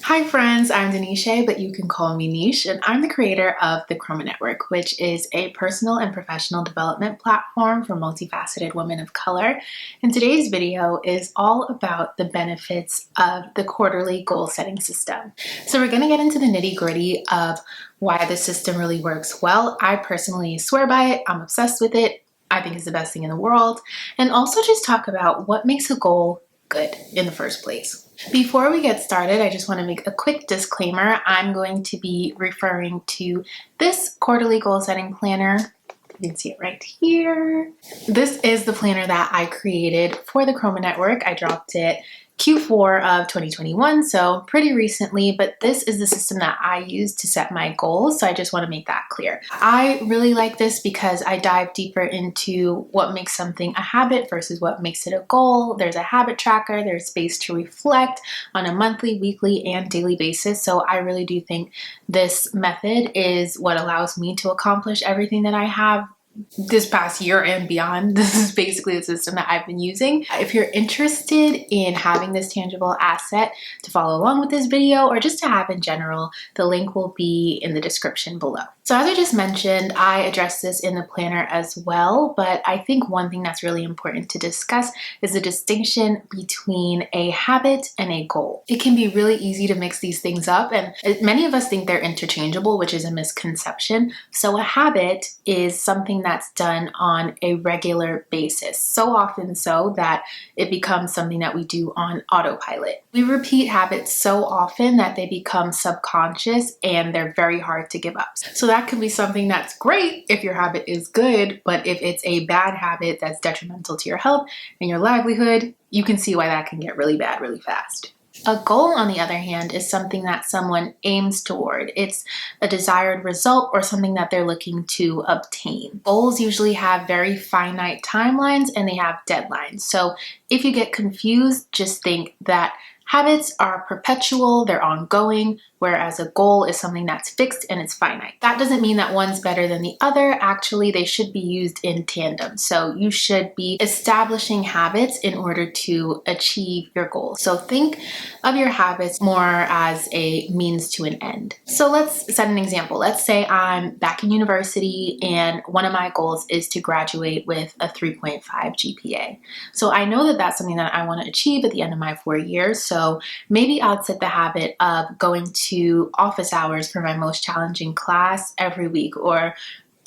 Hi friends, I'm Denisha, but you can call me Niche, and I'm the creator of the Chroma Network, which is a personal and professional development platform for multifaceted women of color. And today's video is all about the benefits of the quarterly goal setting system. So we're going to get into the nitty-gritty of why the system really works well. I personally swear by it. I'm obsessed with it. I think it's the best thing in the world. And also just talk about what makes a goal good in the first place. Before we get started, I just want to make a quick disclaimer. I'm going to be referring to this quarterly goal setting planner. You can see it right here. This is the planner that I created for the Chroma Network. I dropped it Q4 of 2021, so pretty recently, but this is the system that I use to set my goals, so I just want to make that clear. I really like this because I dive deeper into what makes something a habit versus what makes it a goal. There's a habit tracker, there's space to reflect on a monthly, weekly, and daily basis, so I really do think this method is what allows me to accomplish everything that I have this past year and beyond. This is basically the system that I've been using. If you're interested in having this tangible asset to follow along with this video or just to have in general, the link will be in the description below. So as I just mentioned, I address this in the planner as well, but I think one thing that's really important to discuss is the distinction between a habit and a goal. It can be really easy to mix these things up, and many of us think they're interchangeable, which is a misconception. So a habit is something that's done on a regular basis, so often so that it becomes something that we do on autopilot. We repeat habits so often that they become subconscious and they're very hard to give up. So that could be something that's great if your habit is good, but if it's a bad habit that's detrimental to your health and your livelihood, you can see why that can get really bad really fast. A goal, on the other hand, is something that someone aims toward. It's a desired result or something that they're looking to obtain. Goals usually have very finite timelines and they have deadlines. So if you get confused, just think that habits are perpetual, they're ongoing, whereas a goal is something that's fixed and it's finite. That doesn't mean that one's better than the other. Actually, they should be used in tandem. So you should be establishing habits in order to achieve your goals. So think of your habits more as a means to an end. So let's set an example. Let's say I'm back in university and one of my goals is to graduate with a 3.5 GPA. So I know that that's something that I want to achieve at the end of my 4 years. So maybe I'll set the habit of going to office hours for my most challenging class every week, or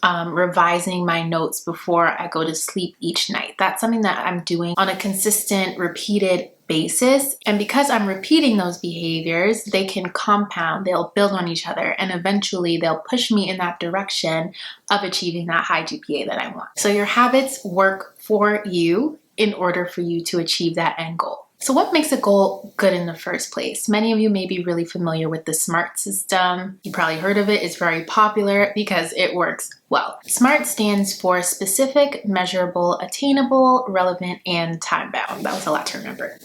revising my notes before I go to sleep each night. That's something that I'm doing on a consistent, repeated basis. And because I'm repeating those behaviors, they can compound, they'll build on each other, and eventually they'll push me in that direction of achieving that high GPA that I want. So your habits work for you in order for you to achieve that end goal. So what makes a goal good in the first place? Many of you may be really familiar with the SMART system. You probably heard of it. It's very popular because it works well. SMART stands for specific, measurable, attainable, relevant, and time-bound. That was a lot to remember,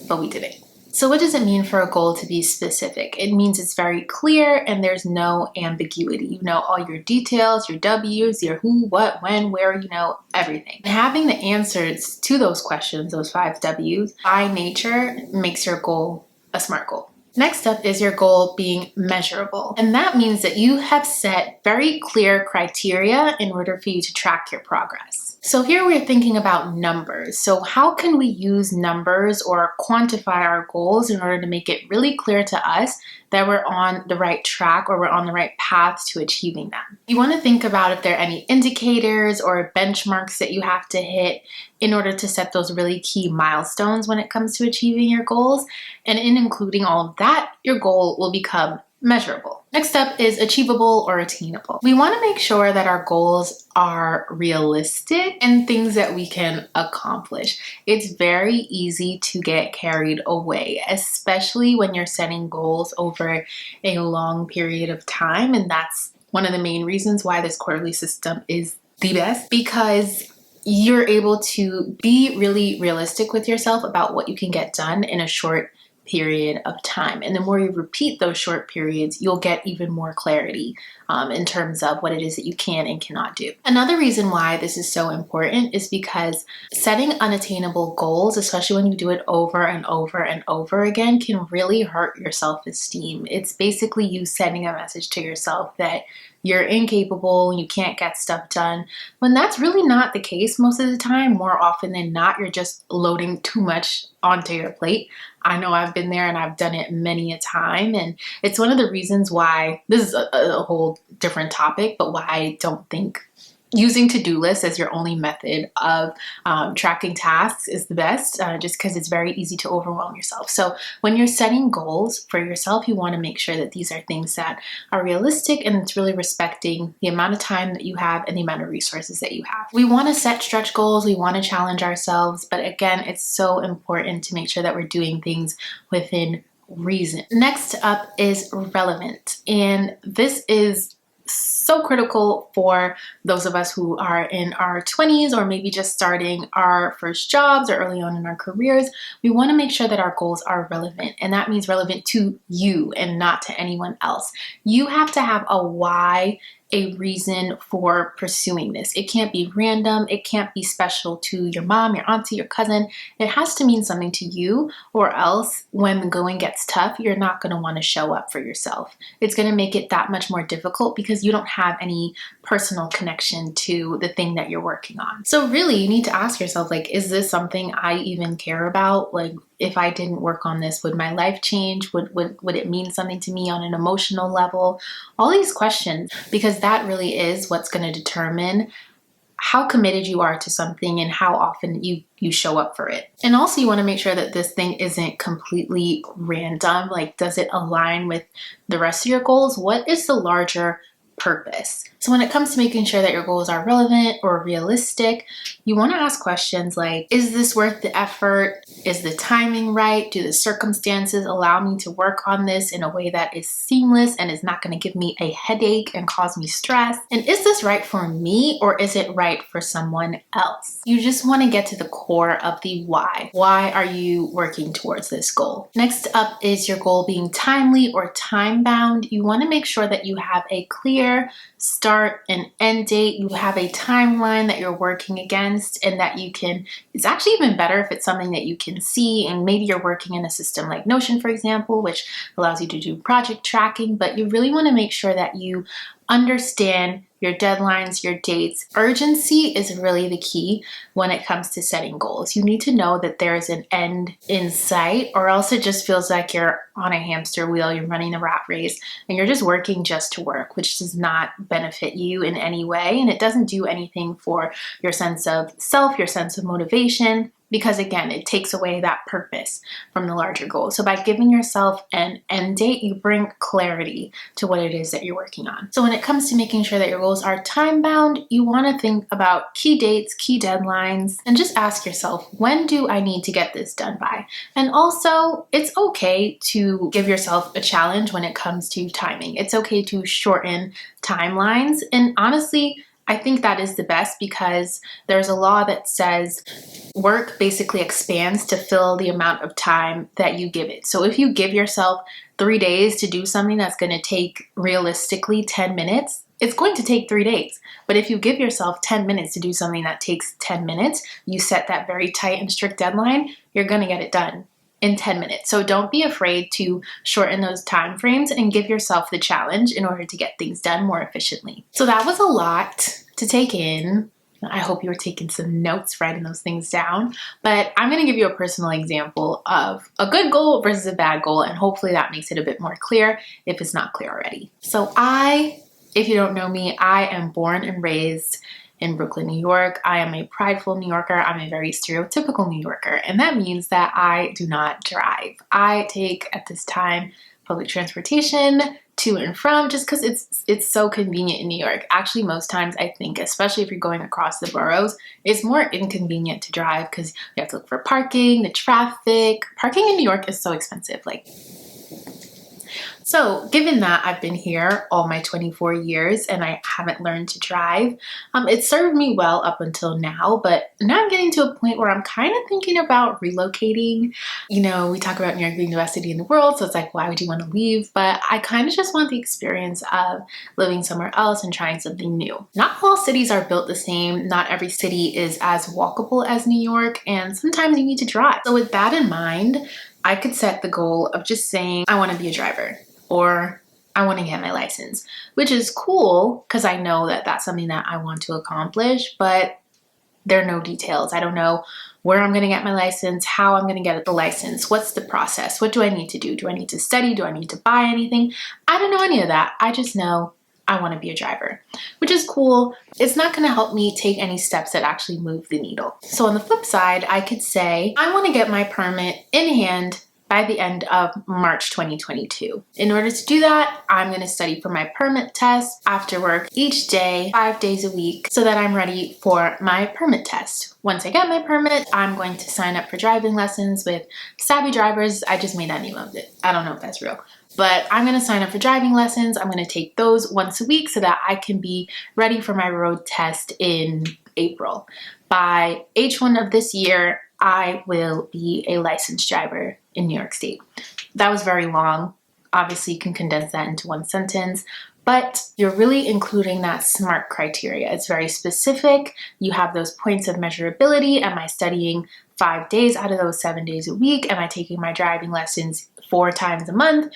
but we did it. So what does it mean for a goal to be specific? It means it's very clear and there's no ambiguity. You know all your details, your W's, your who, what, when, where, you know everything. And having the answers to those questions, those 5 W's, by nature makes your goal a SMART goal. Next up is your goal being measurable. And that means that you have set very clear criteria in order for you to track your progress. So here we're thinking about numbers. So how can we use numbers or quantify our goals in order to make it really clear to us that we're on the right track or we're on the right path to achieving them? You want to think about if there are any indicators or benchmarks that you have to hit in order to set those really key milestones when it comes to achieving your goals. And in including all of that, your goal will become measurable. Next up is achievable or attainable. We want to make sure that our goals are realistic and things that we can accomplish. It's very easy to get carried away, especially when you're setting goals over a long period of time. And that's one of the main reasons why this quarterly system is the best, because you're able to be really realistic with yourself about what you can get done in a short period of time. And the more you repeat those short periods, you'll get even more clarity in terms of what it is that you can and cannot do. Another reason why this is so important is because setting unattainable goals, especially when you do it over and over and over again, can really hurt your self-esteem. It's basically you sending a message to yourself that you're incapable, you can't get stuff done, when that's really not the case most of the time. More often than not, you're just loading too much onto your plate. I know I've been there and I've done it many a time, and it's one of the reasons why, this is a whole different topic, but why I don't think using to-do lists as your only method of tracking tasks is the best, just because it's very easy to overwhelm yourself. So when you're setting goals for yourself, you want to make sure that these are things that are realistic, and it's really respecting the amount of time that you have and the amount of resources that you have. We want to set stretch goals, we want to challenge ourselves, but again, it's so important to make sure that we're doing things within reason. Next up is relevant, and this is so critical for those of us who are in our 20s or maybe just starting our first jobs or early on in our careers. We want to make sure that our goals are relevant, and that means relevant to you and not to anyone else. You have to have a why, a reason for pursuing this. It can't be random. It can't be special to your mom, your auntie, your cousin. It has to mean something to you, or else when the going gets tough, you're not going to want to show up for yourself. It's going to make it that much more difficult because you don't have any personal connection to the thing that you're working on. So really, you need to ask yourself, like, is this something I even care about? Like, if I didn't work on this, would my life change? Would it mean something to me on an emotional level? All these questions, because that really is what's going to determine how committed you are to something and how often you show up for it. And also, you want to make sure that this thing isn't completely random. Like, does it align with the rest of your goals? What is the larger purpose? So when it comes to making sure that your goals are relevant or realistic, you want to ask questions like, is this worth the effort? Is the timing right? Do the circumstances allow me to work on this in a way that is seamless and is not going to give me a headache and cause me stress? And is this right for me, or is it right for someone else? You just want to get to the core of the why. Why are you working towards this goal? Next up is your goal being timely or time-bound. You want to make sure that you have a clear start and end date. You have a timeline that you're working against, and that you can, it's actually even better if it's something that you can see, and maybe you're working in a system like Notion, for example, which allows you to do project tracking, but you really want to make sure that you understand your deadlines, your dates. Urgency is really the key when it comes to setting goals. You need to know that there's an end in sight, or else it just feels like you're on a hamster wheel, you're running a rat race, and you're just working just to work, which does not benefit you in any way. And it doesn't do anything for your sense of self, your sense of motivation, because again, it takes away that purpose from the larger goal. So by giving yourself an end date, you bring clarity to what it is that you're working on. So when it comes to making sure that your goals are time-bound, you want to think about key dates, key deadlines, and just ask yourself, when do I need to get this done by? And also, it's okay to give yourself a challenge when it comes to timing. It's okay to shorten timelines. And honestly, I think that is the best, because there's a law that says work basically expands to fill the amount of time that you give it. So if you give yourself 3 days to do something that's going to take realistically 10 minutes, it's going to take 3 days. But if you give yourself 10 minutes to do something that takes 10 minutes, you set that very tight and strict deadline, you're going to get it done in 10 minutes. So don't be afraid to shorten those time frames and give yourself the challenge in order to get things done more efficiently. So that was a lot to take in. I hope you were taking some notes, writing those things down. But I'm going to give you a personal example of a good goal versus a bad goal, and hopefully that makes it a bit more clear if it's not clear already. So if you don't know me, I am born and raised in Brooklyn, New York. I am a prideful New Yorker. I'm a very stereotypical New Yorker, and that means that I do not drive. I take, at this time, public transportation to and from, just because it's so convenient in New York. Actually, most times I think, especially if you're going across the boroughs, it's more inconvenient to drive because you have to look for parking, the traffic. Parking in New York is so expensive. Like, So given that I've been here all my 24 years and I haven't learned to drive, it served me well up until now, but now I'm getting to a point where I'm kind of thinking about relocating. You know, we talk about New York being the best city in the world, so it's like, why would you want to leave? But I kind of just want the experience of living somewhere else and trying something new. Not all cities are built the same. Not every city is as walkable as New York, and sometimes you need to drive. So with that in mind, I could set the goal of just saying, I want to be a driver, or I want to get my license, which is cool because I know that that's something that I want to accomplish, but there are no details. I don't know where I'm going to get my license, how I'm going to get the license, what's the process, what do I need to do? Do I need to study? Do I need to buy anything? I don't know any of that. I just know I want to be a driver, which is cool. It's not going to help me take any steps that actually move the needle. So on the flip side, I could say I want to get my permit in hand by the end of March 2022. In order to do that, I'm going to study for my permit test after work each day, 5 days a week, so that I'm ready for my permit test. Once I get my permit, I'm going to sign up for driving lessons with Savvy Drivers. I just made that name of it. I don't know if that's real. But I'm going to sign up for driving lessons. I'm going to take those once a week so that I can be ready for my road test in April. By H1 of this year, I will be a licensed driver in New York State. That was very long. Obviously, you can condense that into one sentence, but you're really including that SMART criteria. It's very specific. You have those points of measurability. Am I studying 5 days out of those 7 days a week? Am I taking my driving lessons 4 times a month?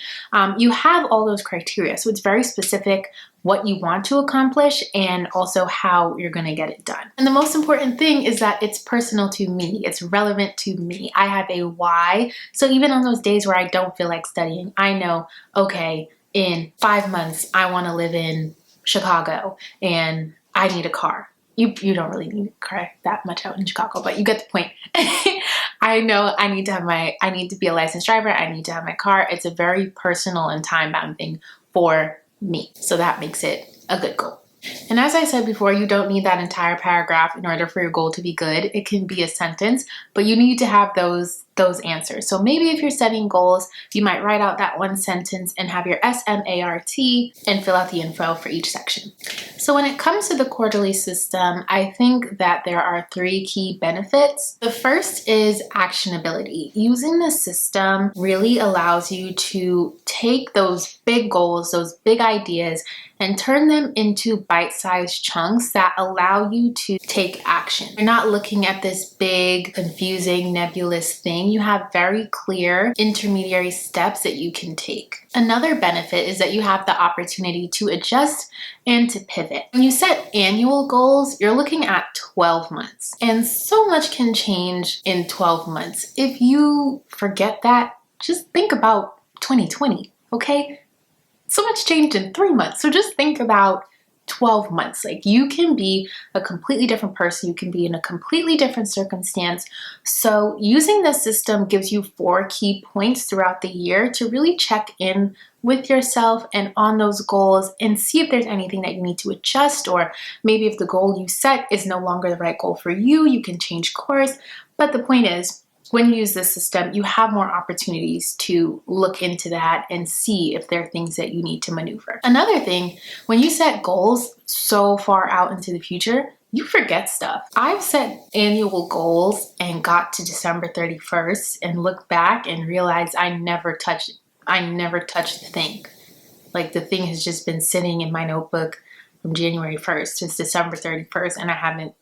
You have all those criteria. So it's very specific what you want to accomplish and also how you're going to get it done. And the most important thing is that it's personal to me. It's relevant to me. I have a why. So even on those days where I don't feel like studying, I know, okay, in 5 months, I want to live in Chicago and I need a car. You don't really need a car that much out in Chicago, but you get the point. I know I need to be a licensed driver. I need to have my car. It's a very personal and time-bound thing for me. So that makes it a good goal. And as I said before, you don't need that entire paragraph in order for your goal to be good. It can be a sentence, but you need to have those answers. So maybe if you're setting goals, you might write out that one sentence and have your SMART and fill out the info for each section. So when it comes to the quarterly system, I think that there are 3 key benefits. The first is actionability. Using the system really allows you to take those big goals, those big ideas, and turn them into bite-sized chunks that allow you to take action. You're not looking at this big, confusing, nebulous thing. You have very clear intermediary steps that you can take. Another benefit is that you have the opportunity to adjust and to pivot. When you set annual goals, you're looking at 12 months. And so much can change in 12 months. If you forget that, just think about 2020, okay? So much changed in 3 months. So just think about 12 months. Like, you can be a completely different person. You can be in a completely different circumstance. So using this system gives you 4 key points throughout the year to really check in with yourself and on those goals and see if there's anything that you need to adjust, or maybe if the goal you set is no longer the right goal for you, you can change course. But the point is, when you use this system, you have more opportunities to look into that and see if there are things that you need to maneuver. Another thing, when you set goals so far out into the future, you forget stuff. I've set annual goals and got to December 31st and looked back and realized I never touched the thing. Like, the thing has just been sitting in my notebook from January 1st to December 31st, and I haven't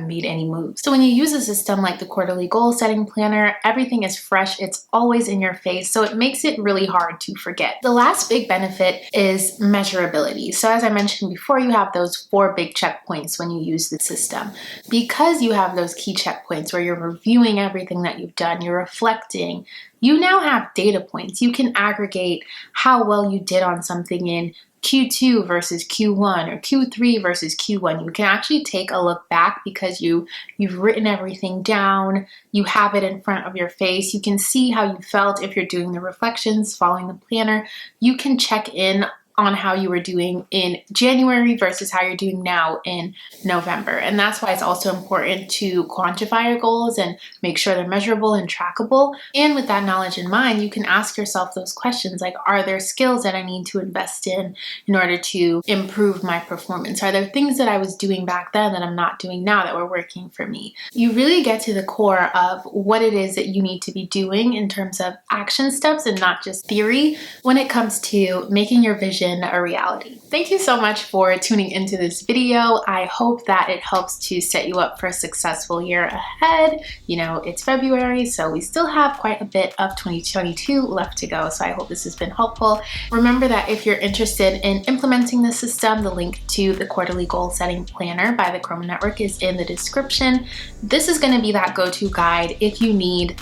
made any moves. So when you use a system like the quarterly goal setting planner, everything is fresh. It's always in your face. So it makes it really hard to forget. The last big benefit is measurability. So as I mentioned before, you have those 4 big checkpoints when you use the system. Because you have those key checkpoints where you're reviewing everything that you've done, you're reflecting, you now have data points. You can aggregate how well you did on something in Q2 versus Q1 or Q3 versus Q1. You can actually take a look back because you've written everything down. You have it in front of your face. You can see how you felt if you're doing the reflections, following the planner. You can check in on how you were doing in January versus how you're doing now in November. And that's why it's also important to quantify your goals and make sure they're measurable and trackable. And with that knowledge in mind, you can ask yourself those questions like, are there skills that I need to invest in order to improve my performance? Are there things that I was doing back then that I'm not doing now that were working for me? You really get to the core of what it is that you need to be doing in terms of action steps and not just theory when it comes to making your vision a reality. Thank you so much for tuning into this video. I hope that it helps to set you up for a successful year ahead. You know, it's February, so we still have quite a bit of 2022 left to go. So I hope this has been helpful. Remember that if you're interested in implementing the system, the link to the quarterly goal setting planner by the Chroma Network is in the description. This is going to be that go-to guide if you need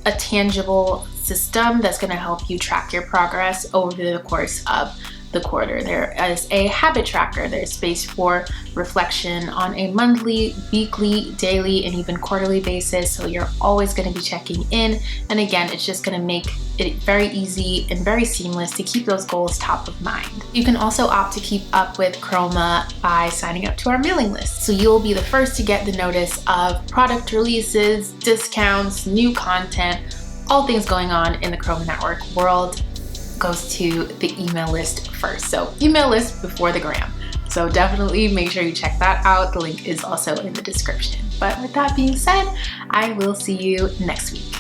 a tangible system that's going to help you track your progress over the course of the quarter. There is a habit tracker. There's space for reflection on a monthly, weekly, daily, and even quarterly basis. So you're always going to be checking in. And again, it's just going to make it very easy and very seamless to keep those goals top of mind. You can also opt to keep up with Chroma by signing up to our mailing list. So you'll be the first to get the notice of product releases, discounts, new content, all things going on in the Chroma Network world goes to the email list first. So email list before the gram. So definitely make sure you check that out. The link is also in the description. But with that being said, I will see you next week.